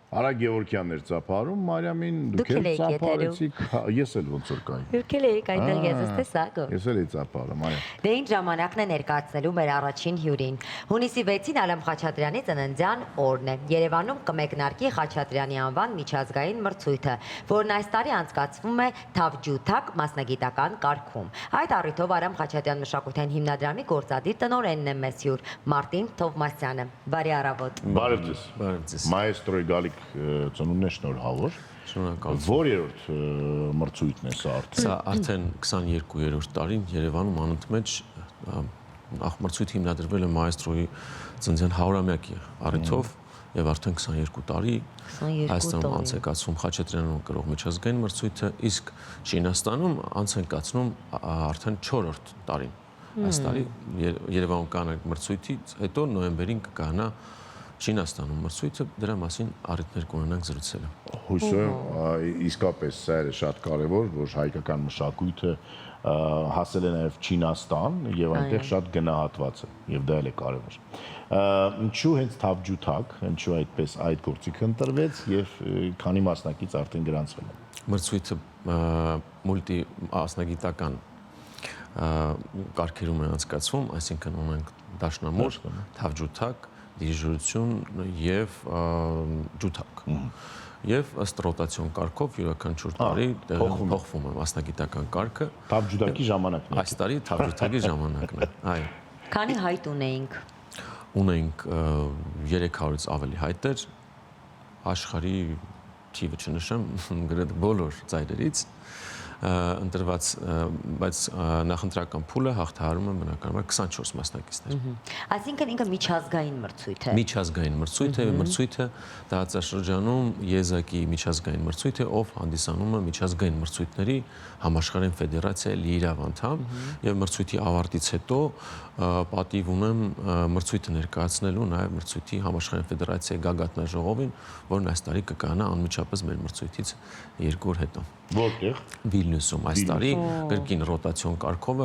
Արա Գևորգյաններ ծափարում, Մարիամին դուք էլ ծափարեցիք, ես էլ ոնց որ կայի։ Դուք էլ եք այդտեղ եզս տեսակը։ Ես էլ էի ծափարում, այո։ Դե ինչ ժամանակն է ներկայացնելու մեր առաջին հյուրին։ Հունիսի 6-ին Ալեմ Խաչատրյանի ծննդյան օրն է։ Երևանում կմեկնարկի Խաչատրյանի անվան միջազգային մրցույթը, որն այս տարի անցկացվում է Թավջութակ մասնագիտական կարգում։ Այդ առիթով Արամ Խաչատրյան մշակութային հիմնադրամի գործադիր տնօրենն է մեզ հյուր Մարտին Թովմասյանը։ Բարի առավոտ։ Բարև ձեզ։ Մայստրոյի գալիք ծնունդն է շնորհավոր։ Շնորհակալություն։ Որերորդ մրցույթն է սա արդեն։ Սա արդեն 22-րդ տարին Երևանում անընդմեջ մրցույթ հիմնադրվել է Մայստրոյի ծննդյան 100-ամյակի առիթով եւ արդեն 22 տարի Հայաստանում անցկացվում Խաչատրյանում կրող միջազգային մրցույթը, իսկ Չինաստանում անցկացնում արդեն 4-րդ տարին։ Այս տարի Երևանում կանանք մրցույթից հետո նոյեմբերին կգանա Չինաստանում մրցույթը, դրա մասին առիթներ կունենանք զրուցելու։ Հույսը իսկապես սա է շատ կարևոր, որ հայկական մշակույթը հասել է նաև Չինաստան եւ այնտեղ շատ գնահատված է եւ դա էլ է կարևոր։ Ինչու հենց Թավջութակ, ինչու այդպես այդ գործիքը ընտրվեց եւ քանի մասնակից արդեն գրանցվել է։ Մրցույթը մուլտի մասնագիտական կարգերում է անցկացվում, այսինքն ունենք դաշնամուր, Թավջութակ, դիրիժորություն եւ ջութակ։ Եվ ըստ ռոտացիոն կարգով յուրաքանչյուր տարի փոխվում է մասնագիտական կարգը։ Թավջութակի ժամանակն է։ Այս տարի Թավջութակի ժամանակն է, այո։ Քանի հայտ ունեինք։ Ունենք 300-ից ավելի հայտեր աշխարհի թիվը չնշեմ, գրեթե բոլոր ծայրերից ընտրված, բայց նախընտրական փուլը հաղթահարում է բնականաբար 24 մասնակիցներ։ Այսինքն ինքը միջազգային մրցույթ է։ Միջազգային մրցույթ է, մրցույթը տարածաշրջանում եզակի միջազգային մրցույթ է, ով հանդիսանում է միջազգային մրցույթների համաշխարհային ֆեդերացիայի լիիրավ անդամ եւ մրցույթի ավարտից հետո պատիվ ունեմ մրցույթը ներկայացնելու նաեւ մրցույթի համաշխարհային ֆեդերացիայի գագաթնաժողովին, որն այս տարի կկայանա անմիջապես մեր մրցույթից 2 օր հետո։ Որտեղ։ Վիլնյուսում այս տարի կրկին ռոտացիոն կարգով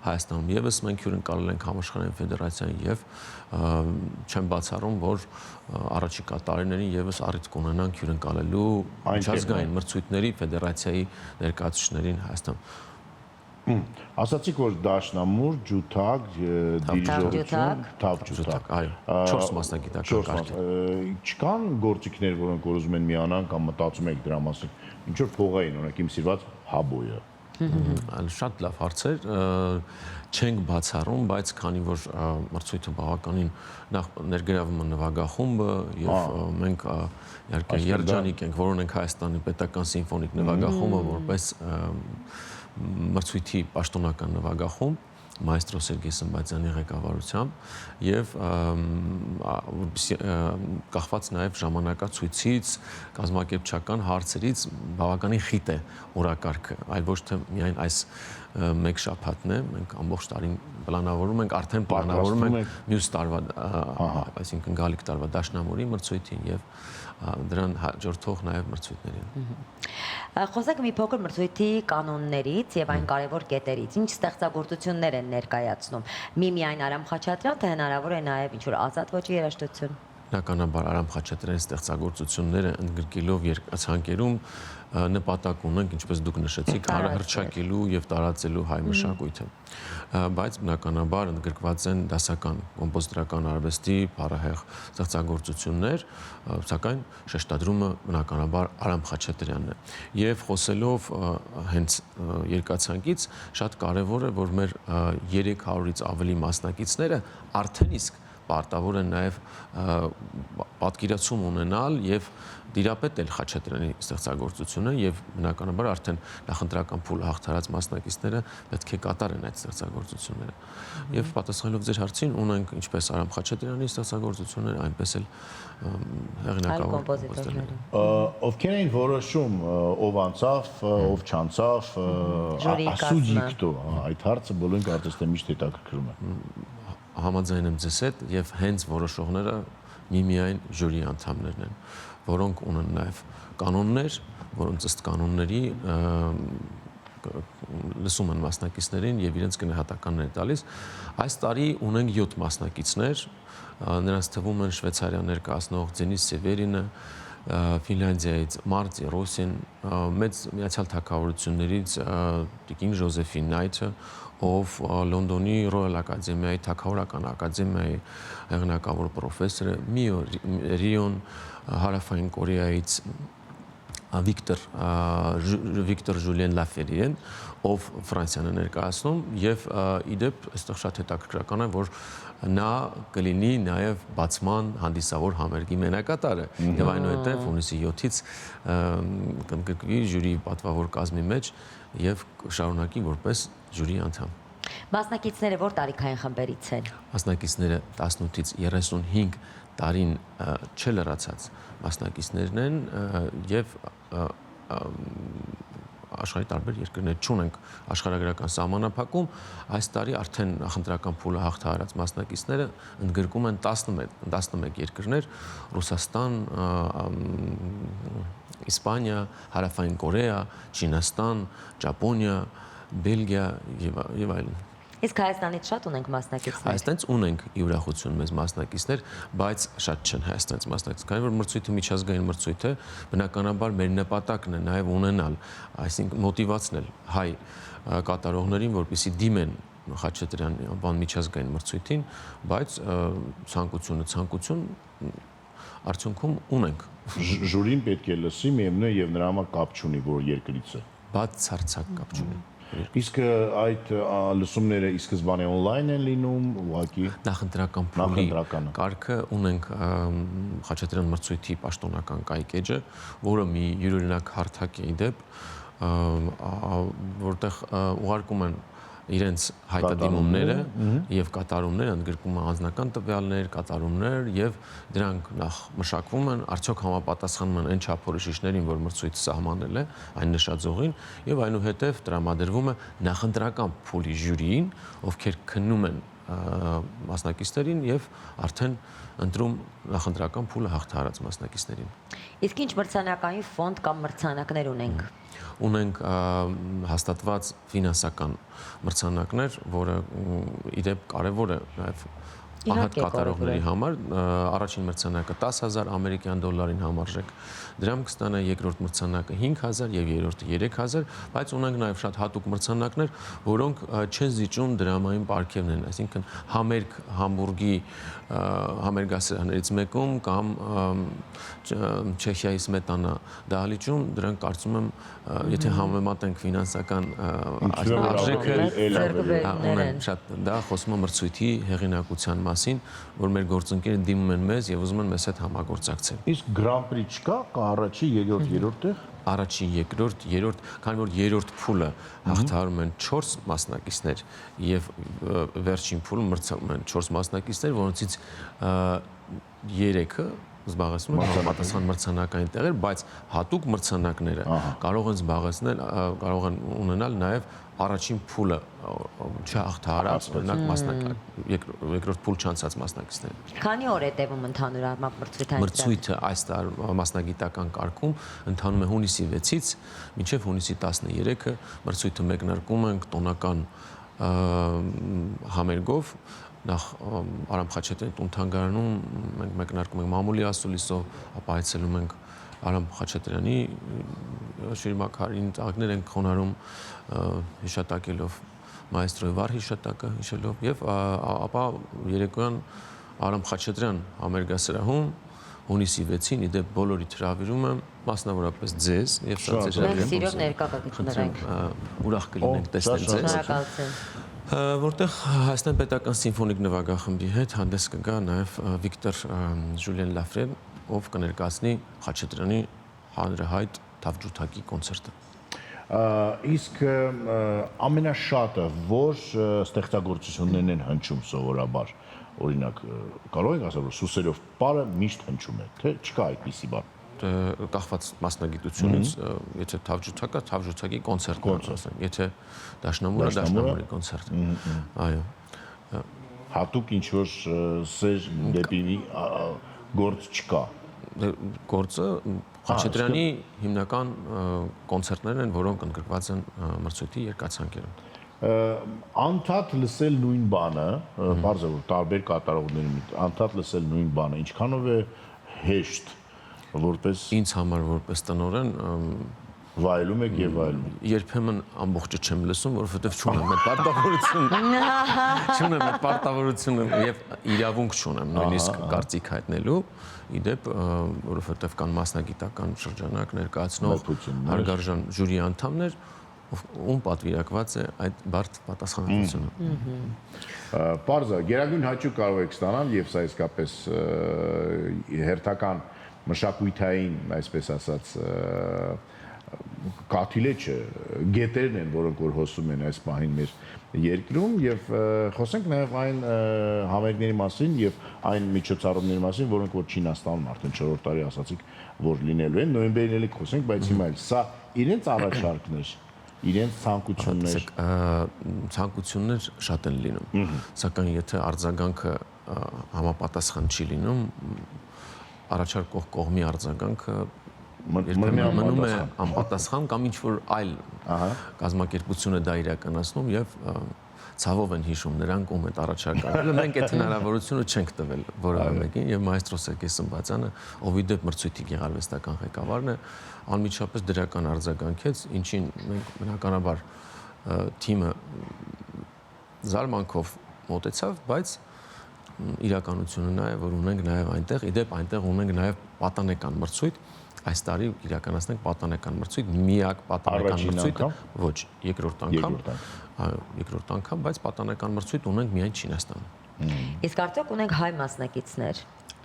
Հայաստանում եւս մենք հյուրընկալել ենք համաշխարհային ֆեդերացիան եւ չեմ բացառում, որ առաջիկա տարիներին եւս առիթ կունենանք հյուրընկալելու միջազգային մրցույթների ֆեդերացիայի ներկայացուցիչներին Հայաստան։ Ասացիք, որ դաշնամուր, ջութակ, դիրիժորություն, Թավջութակ, այո, 4 մասնագիտական կարգ։ Չկան գործիքներ, որոնք որ ուզում են միանան կամ մտածում եք դրա մասին։ Ինչ որ փողային, օրինակ իմ սիրված Հաբոյը։ Շատ լավ հարցեր, չենք բացառում, բայց քանի որ մրցույթը բավականին նախ ներգրավում է նվագախումբը եւ մենք իհարկե երջանիկ ենք, որ ունենք Հայաստանի պետական սիմֆոնիկ նվագախումբը որպես մրցույթի պաշտոնական նվագախումբ մայստրո Սերգեյ Սմբատյանի ղեկավարությամբ եւ կախված նաեւ ժամանակացույցից, կազմակերպչական հարցերից բավականին խիտ է օրակարգը, այլ ոչ թե միայն այս մեկ շաբաթն է, մենք ամբողջ տարին պլանավորում ենք, արդեն պլանավորում ենք մյուս տարվա, այսինքն գալիք տարվա դաշնամուրի մրցույթին եւ դրան հաջորդող նաեւ մրցույթներին։ Խոսենք մի փոքր մրցույթի կանոններից եւ այն կարևոր կետերից։ Ինչ ստեղծագործություններ են ներկայացնում։ Միայն Արամ Խաչատրյան, թե հնարավոր է նաեւ ինչ որ ազատ ոճի երաժշտություն։ Բնականաբար Արամ Խաչատրյանի ստեղծագործությունները ընդգրկելով երկացանկերում նպատակ ունենք, ինչպես դուք նշեցիք, հռչակելու եւ տարածելու հայ մշակույթը։ Բայց բնականաբար ընդգրկված են դասական կոմպոզիտորական արվեստի փառահեղ ստեղծագործություններ, սակայն շեշտադրումը բնականաբար Արամ Խաչատրյանն է։ Եվ խոսելով հենց երկացանկից, շատ կարեւոր է, որ մեր 300-ից ավելի մասնակիցները արդեն իսկ պարտավոր են նաև պատկերացում ունենալ եւ դիրապետել Խաչատրյանի ստեղծագործությունը եւ բնականաբար արդեն նախընտրական փուլը հաղթարած մասնակիցները պետք է կատարեն այդ ստեղծագործությունները։ Եվ պատասխանելով ձեր հարցին, ունենք ինչպես Արամ Խաչատրյանի ստեղծագործությունները, այնպես էլ հեղինակավոր կոմպոզիտորները։ Ովքեր են որոշում ով անցավ, ով չանցավ, ասուդիկտո, այդ հարցը բոլորին կարծես թե միշտ հետաքրքրում է։ Համաձայն եմ ձեզ հետ եւ հենց որոշողները միմիայն ժյուրի անդամներն են, որոնք ունեն նաեւ կանոններ, որոնց ըստ կանոնների լսում են մասնակիցներին եւ իրենց գնահատականներ տալիս։ Այս տարի ունենք 7 մասնակիցներ, նրանց թվում են շվեյցարիա ներկայացնող Դենիս Սևերինը, Ֆինլանդիայից Մարտի Ռոսին, մեծ միացյալ թագավորություններից Տիկին Ժոզեֆին Նայթը, ով Լոնդոնի Ռոյալ Ակադեմիայի թագավորական ակադեմիայի հեղինակավոր պրոֆեսոր է, Միո Ռիոն Հարավային Կորեայից Վիկտոր Ժուլիեն Լաֆերիեն, ով Ֆրանսիան է ներկայացնում եւ իդեպ այստեղ շատ հետաքրքրական է, որ նա կլինի նաեւ բացման հանդիսավոր համերգի մենակատարը եւ այնուհետեւ հունիսի 7-ից կընդգրկվի ժյուրի պատվավոր կազմի մեջ եւ շարունակի որպես ժյուրի անդամ։ Մասնակիցները որ տարիքային խմբերից են։ Մասնակիցները 18-ից 35 տարին չլրացած մասնակիցներն են եւ աշխարհի տարբեր երկրներ չունենք աշխարհագրական սահմանափակում, այս տարի արդեն նախընտրական փուլը հաղթահարած մասնակիցները ընդգրկում են 11 երկրներ՝ Ռուսաստան, Իսպանիա, Հարավային Կորեա, Չինաստան, Ճապոնիա, Բելգիա եւ այլն։ Իսկ Հայաստանից շատ ունենք մասնակիցներ։ Հայաստանից ունենք ի ուրախություն մեզ մասնակիցներ, բայց շատ չեն Հայաստանից մասնակիցներ, քանի որ մրցույթը միջազգային մրցույթ է, բնականաբար մեր նպատակն է նաև ունենալ, այսինքն մոտիվացնել հայ կատարողներին, որպեսզի դիմեն Խաչատրյանի անվան միջազգային մրցույթին, բայց ցանկություն արդյունքում ունենք։ Ժյուրին պետք է լսի, միևնույն է եւ նրա համար կապ չունի, որ երկրից է։ Բացարձակ կապ չունի։ Իսկ այդ լսումները ի սկզբանե on-line են լինում, ուղղակի նախընտրական փուլի կարգը ունենք Խաչատրյան մրցույթի պաշտոնական կայքեջը, որը մի յուրօրինակ հարթակ է իդեպ, որտեղ ուղարկում են իրենց հայտադիմումները եւ կատարումները, ընդգրկում են անձնական տվյալներ, կատարումներ եւ դրանք նախ մշակվում են, արդյոք համապատասխանում են այն չափորոշիչներին, որ մրցույթը սահմանել է, այն նշաձողին եւ այնուհետեւ տրամադրվում է նախընտրական փուլի ժյուրիին, ովքեր քննում են մասնակիցներին եւ արդեն ընտրում նախընտրական փուլը հաղթահարած մասնակիցներին։ Իսկ ինչ մրցանակային ֆոնդ կամ մրցանակներ ունենք։ Ունենք հաստատված ֆինանսական մրցանակներ, որը իդեպ կարևոր է նաև ահատ կատարողների համար, առաջին մրցանակը 10,000 ամերիկյան դոլարին համարժեք, դրամ կստանա երկրորդ մրցանակը 5,000 եւ երրորդը 3,000, բայց ունենք նաև շատ հատուկ մրցանակներ, որոնք չեն զիջում դրամային պարգևներն, այսինքն համերգ Համբուրգի համերգասրահներից մեկում կամ Չեխիայի Սմետանա դահլիճում, դրանք կարծում եմ, եթե համեմատենք ֆինանսական արժեքը, ունեն շատ դա խոսում է մրցույթի հեղինակության մասին, որ մեր գործընկերները դիմում են մեզ եւ ուզում են մեզ հետ համագործակցել։ Իսկ Grand Prix չկա, կա առաջի, երկրորդ, երրորդ տեղ։ Առաջին, երկրորդ, երրորդ, քանի որ երրորդ փուլը հաղթահարում են 4 մասնակիցներ եւ վերջին փուլը մրցակցում են 4 մասնակիցներ, որոնցից 3-ը զբաղեցնում են համապատասխան մրցանակային տեղեր, բայց հատուկ մրցանակները կարող են զբաղեցնել, կարող են ունենալ նաեւ առաջին փուլը չհաղթահարած, օրինակ երկրորդ փուլ չանցած մասնակիցները։ Քանի օր է տևում ընդհանուր առմամբ մրցույթային Մրցույթը այս մասնագիտական կարգում ընթանում է հունիսի 6-ից մինչև հունիսի 13-ը, մրցույթը մեկնարկում ենք տոնական համերգով, նախ Արամ Խաչատրյանի տուն-թանգարանում մենք մեկնարկում ենք մամուլի ասուլիսով, ապա այցելում ենք Արամ Խաչատրյանի շիրմաքարին, ծաղիկներ ենք խոնարհում հիշատակելով մայստրոյի վառ հիշատակը հիշելով եւ ապա երեկոյան Արամ Խաչատրյան համերգասրահում հունիսի 6-ին իդեպ բոլորի հրավիրում եմ, մասնավորապես ձեզ եւ սա ձեր Մենք սիրով ներկա կգտնվենք։ Ուրախ կլինենք տեսնել ձեզ։ Շնորհակալություն։ Որտեղ Հայաստան պետական սիմֆոնիկ նվագախմբի հետ հանդես կգա նաեւ Վիկտոր Ժուլիեն Լաֆրեն, ով կներկայացնի Խաչատրյանի հանրահայտ թավջութակի կոնցերտը։ Իսկ ամենաշատը որ ստեղծագործություններն են հնչում սովորաբար, օրինակ կարող եք ասել, որ սուսերով պարը միշտ հնչում է, թե չկա այդպիսի բան։ Կախված մասնագիտությունից, եթե թավջութակը, թավջութակի կոնցերտ, եթե դաշնամուրը, դաշնամուրի կոնցերտ։ Այո։ Հատուկ ինչ որ սեր դեպի գործ չկա։ Գործը Խաչատրյանի հիմնական կոնցերտներն են, որոնք ընդգրկված են մրցույթի երկացանկերում։ Անդադ լսել նույն բանը, բարձր որ տարբեր կատարողների անդադ լսել նույն բանը, ինչքանով է հեշտ որպես ինձ համար որպես տնօրեն վայելում եք եւ վայելում եք։ երբեմն ամբողջը չեմ լսում, որովհետև չունեմ այդ պարտավորությունը։ Չունեմ այդ պարտավորությունը եւ իրավունք չունեմ նույնիսկ կարծիք հայտնելու։ Իդեպ, որովհետև կան մասնագիտական շրջանակ ներկայացնող հարգարժան ժյուրի անդամներ, ում պատվիրակված է այդ բարդ պատասխանատվությունը։ Պարզա, գերագույն հաճույք կարող եք ստանալ եւ սա իսկապես հերթական մշակութային, այսպես ասած, կաթիլեչը գետերն են, որոնք որ հոսում են այս պահին մեր երկրում եւ խոսենք նաեւ այն համերգների մասին եւ այն միջոցառումների մասին, որոնք որ Չինաստանում արդեն 4-րդ տարի ասացիք, որ լինելու են, նոյեմբերին էլ խոսենք, բայց հիմա էլ սա իրենց առաջարկներ, իրենց ցանկություններ, ցանկություններ շատ են լինում, սակայն եթե արձագանքը համապատասխան չի լինում, առաջարկող կողմի արձագանքը մնում է անպատասխան կամ ինչ-որ այլ կազմակերպություն է դա իրականացնում եւ ցավով են հիշում նրանք ում այդ առաջարկը։ Մենք այդ հնարավորությունը չենք տվել որևէ մեկին եւ մայստրո Սերգեյ Սմբատյանը, ով իդեպ մրցույթի գեղարվեստական ղեկավարն է, անմիջապես դրական արձագանքեց, ինչին մենք բնականաբար թիմը զարմանքով մոտեցավ, բայց իրականությունը նա է, որ ունենք նաեւ այնտեղ, իդեպ այնտեղ ունենք նաեւ պատանեկան մրցույթ, այս տարի իրականացնենք պատանեկան մրցույթ, միակ պատանեկան մրցույթը, ոչ, երկրորդ անգամ, բայց պատանեկան մրցույթ ունենք միայն Չինաստանում։ Իսկ արդյոք ունենք հայ մասնակիցներ։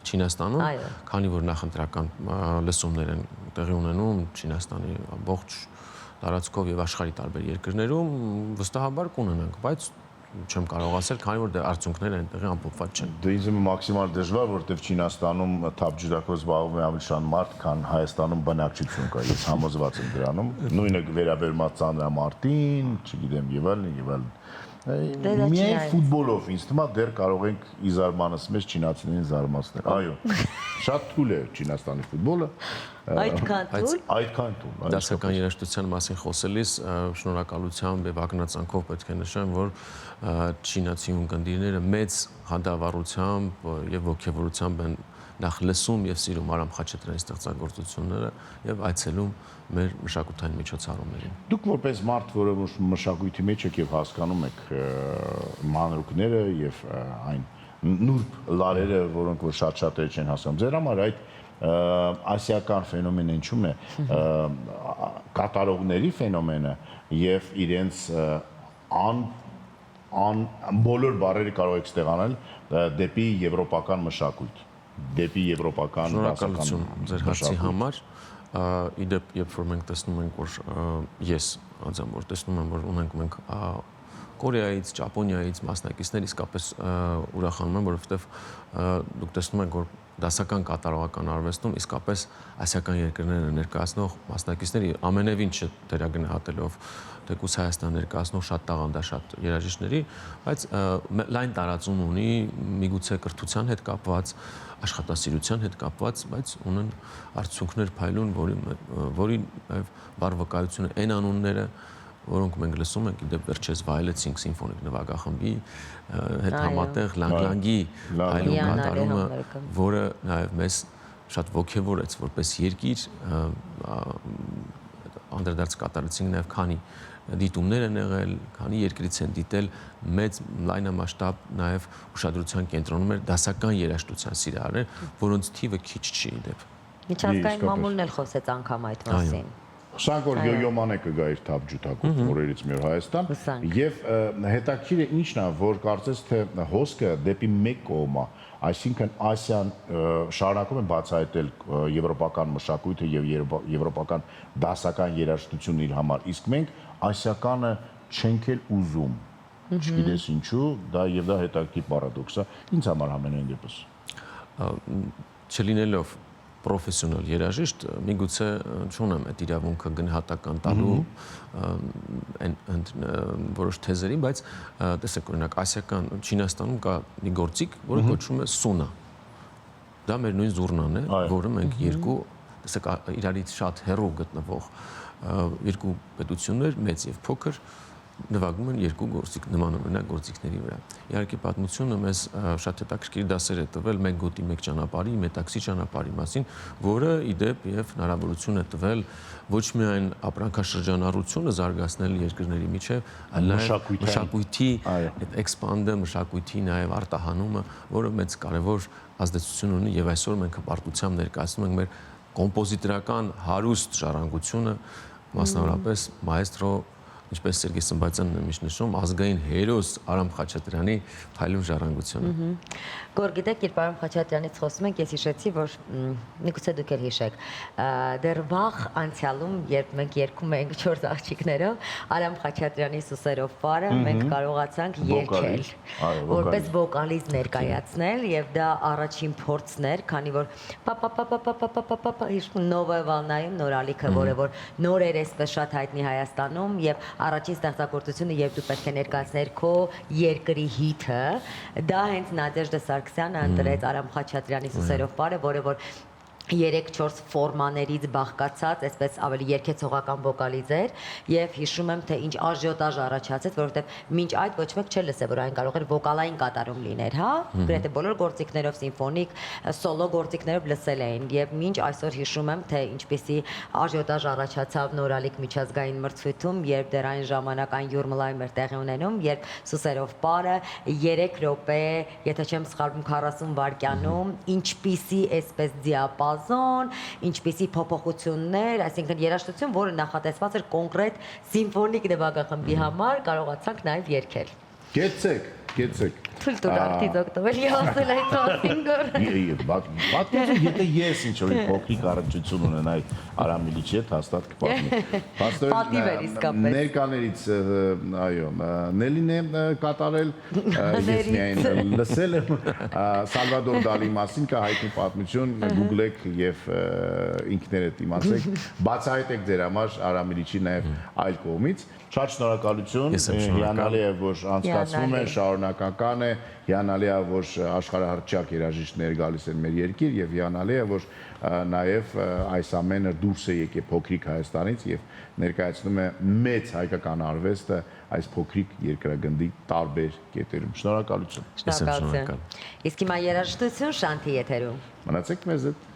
Չինաստանում, քանի որ նախընտրական լսումներ են տեղի ունենում Չինաստանի ամբողջ տարածքով եւ աշխարհի տարբեր երկրներում, վստահաբար կունենանք, բայց չեմ կարող ասել, քանի որ արդյունքները այնտեղի ամփոփված չեն։ Դե ինձ մաքսիմալ դժվար, որովհետև Չինաստանում թափ ջրակով զբաղվում է ավելի շատ մարդ, քան Հայաստանում բնակչություն կա։ Ես համոզված եմ դրանում։ Նույնը վերաբերված ծանրամարտին, չգիտեմ, եւ այլն։ Միայն ֆուտբոլով ինձ թվում է դեռ կարող ենք ի զարմանս մեջ չինացիներին զարմացնել։ Այո։ Շատ թույլ է Չինաստանի ֆուտբոլը։ Այդքան թույլ։ Դասական երաժշտության մասին խոսելիս շնորհակալությամբ եւ ակնածանքով պետք է նշեմ, որ չինացի ունկնդիրները մեծ հանդավառությամբ եւ ողջավորությամբ են նախ լսում եւ սիրում Արամ Խաչատրյանի ստեղծագործությունները եւ այցելում մեր մշակութային միջոցառումներին։ Դուք որպես մարդ, որը մշակույթի մեջ եք եւ հասկանում եք մանրուքները եւ այն նուրբ լարերը, որոնք որ շատ չեն հասկանում։ Ձեր համար այդ ասիական ֆենոմենը ինչու՞մ է կատարողների ֆենոմենը եւ իրենց բոլոր բարերը կարող եք ստեղանել դեպի եվրոպական մշակույթ, դեպի եվրոպական դասական ձեր հարցի համար իդեպ երբ որ մենք տեսնում ենք որ ես անձամբ որ տեսնում եմ որ ունենք մենք Կորեայից, Ճապոնիայից մասնակիցներ իսկապես ուրախանում եմ, որովհետև դուք տեսնում եք, որ դասական կատարողական արվեստում իսկապես ասիական երկրները ներկայացնող մասնակիցների ամենևին չդերագնահատելով թեկուզ Հայաստան ներկայացնող շատ տաղանդաշատ երաժիշտների, բայց լայն տարածում ունի միգուցե կրթության հետ կապված, աշխատասիրության հետ կապված, բայց ունեն արդյունքներ փայլուն, որի վառ վկայությունը այն անունները որոնք մենք լսում ենք, իդեպ վերջերս վայելեցինք սիմֆոնիկ նվագախմբի հետ համատեղ լանգլանգի այլում կատարումը, որը նաև մեզ շատ ոգևորեց որպես երկիր, անդրադարձ կատարեցինք նաև քանի դիտումներ են եղել, քանի երկրից են դիտել մեծ լայնամասշտաբ նաև ուշադրության կենտրոնում էր դասական երաժշտության սիրահարներ, որոնց թիվը քիչ չի իդեպ։ Միջազգային մամուլն էլ խոսեց անգամ այդ մասին։ Հուսանք որ Յոյո Մանե կգա իր թափ ջութակով օրերից մեր Հայաստան եւ հետաքրքիրը ինչն է որ կարծես թե հոսքը դեպի մեկ կողմ է, այսինքն Ասիան շարունակում է բացահայտել եվրոպական մշակույթը եւ եվրոպական դասական երաժշտությունն իր համար, իսկ մենք ասիականը չենք էլ ուզում, չգիտես ինչու, դա եւ դա հետաքրքիր պարադոքս է ինձ համար ամենայն դեպս չլինելով պրոֆեսիոնալ երաժիշտ, միգուցե չունեմ այդ իրավունքը գնահատական տալու որոշ թեզերի, բայց տեսեք օրինակ ասիական Չինաստանում կա մի գործիք, որը կոչվում է սունա։ Դա մեր նույն զուռնան է, որը մենք երկու, տեսեք իրարից շատ հեռու գտնվող երկու պետություններ, մեծ եւ փոքր, նվագում են երկու գործիք, նմանօրինակ գործիքների վրա։ Իհարկե պատմությունը մեզ շատ հետաքրքիր դասեր է տվել մեկ գոտի մեկ ճանապարհի, մետաքսի ճանապարհի մասին, որը ի դեպ եւ հնարավորություն է տվել ոչ միայն ապրանքաշրջանառությունը զարգացնել երկրների միջև, այլ մշակույթի այդ էքսպանդը, մշակույթի նաեւ արտահանումը, որը մեծ կարևոր ազդեցություն ունի եւ այսօր մենք հպարտությամբ ներկայացնում ենք մեր կոմպոզիտորական հարուստ ժառանգությունը, մասնավորապես մայստրո, ինչպես Սերգեյ Սմբատյանն է միշտ նշում, ազգային հերոս Արամ Խաչատրյանի փայլուն ժառանգությունը։ Գոր գիտեք, երբ Արամ Խաչատրյանից խոսում ենք, ես հիշեցի, որ միգուցե դուք էլ հիշեք, դեռ վաղ անցյալում, երբ մենք երգում էինք 4 աղջիկներով, Արամ Խաչատրյանի Սուսերով պարը մենք կարողացանք երգել, որպես վոկալիզ ներկայացնել, եւ դա առաջին փորձն էր, քանի որ նովը վալնայում նորալիքը, որը որ նոր էր այսպես շատ հայտնի Հայաստանում եւ առաջին ստեղծագործությունը, երբ դու պետք է ներկայացներ քո երկրի հիթը, դա հենց Նադեժդա Սարգսյանը ընտրեց Արամ Խաչատրյանի Սուսերով պարը, որը որ 3-4 ֆորմաներից բաղկացած, այսպես ավելի երկեցողական վոկալիզ էր, եւ հիշում եմ, թե ինչ աժիոտաժ առաջացեց, որովհետեւ մինչ այդ ոչ մեկ չէր լսել, որ այն կարող էր վոկալային կատարում լիներ, հա, գրեթե բոլոր գործիքներով, սիմֆոնիկ, սոլո գործիքներով լսել էին, եւ մինչ այսօր հիշում եմ, թե ինչպեսի աժիոտաժ առաջացավ նորալիք միջազգային մրցույթում, երբ դեռ այն ժամանակ այն յուրմլայում էր տեղի ունենում, երբ Սուսերով պարը 3 րոպե, եթե չեմ սխալվում 40 վայրկյանում, ինչպիսի այսպես դիապազոն, ինչպիսի փոփոխություններ, այսինքն երաժշտություն, որը նախատեսված էր կոնկրետ սիմֆոնիկ նվագախմբի համար, կարողացանք նաև երգել։ Գեցեք։ Թույլ տուր արտից օգտվել ասել այդ մասին գոր։ Պատմություն, եթե ես ինչ-որ փոքրիկ առնչություն ունենայի Արամ Իլիչի հետ, հաստատ կպատմի։ Պատիվ էր իսկապես։ Ներկաներից, այո, Նելին է կատարել, ես միայն լսել եմ Սալվադոր Դալի մասին, կա հայտնի պատմություն, գուգլեք եւ ինքներդ իմացեք, բացահայտեք ձեր համար Արամ Իլիչի նաեւ այլ կողմից։ Շատ շնորհակալություն, հիանալի է, որ անցկացվում է, շարունակական է, հիանալի է, որ աշխարհահռչակ երաժիշտներ գալիս են մեր երկիր եւ հիանալի է, որ նաեւ այս ամենը դուրս է եկել փոքրիկ Հայաստանից եւ ներկայացնում է մեծ հայկական արվեստը այս փոքրիկ երկրագնդի տարբեր կետերում։ Շնորհակալություն։ Շնորհակալություն։ Իսկ հիմա երաժշտություն Շանթի եթերում։ Մնացեք մեզ հետ։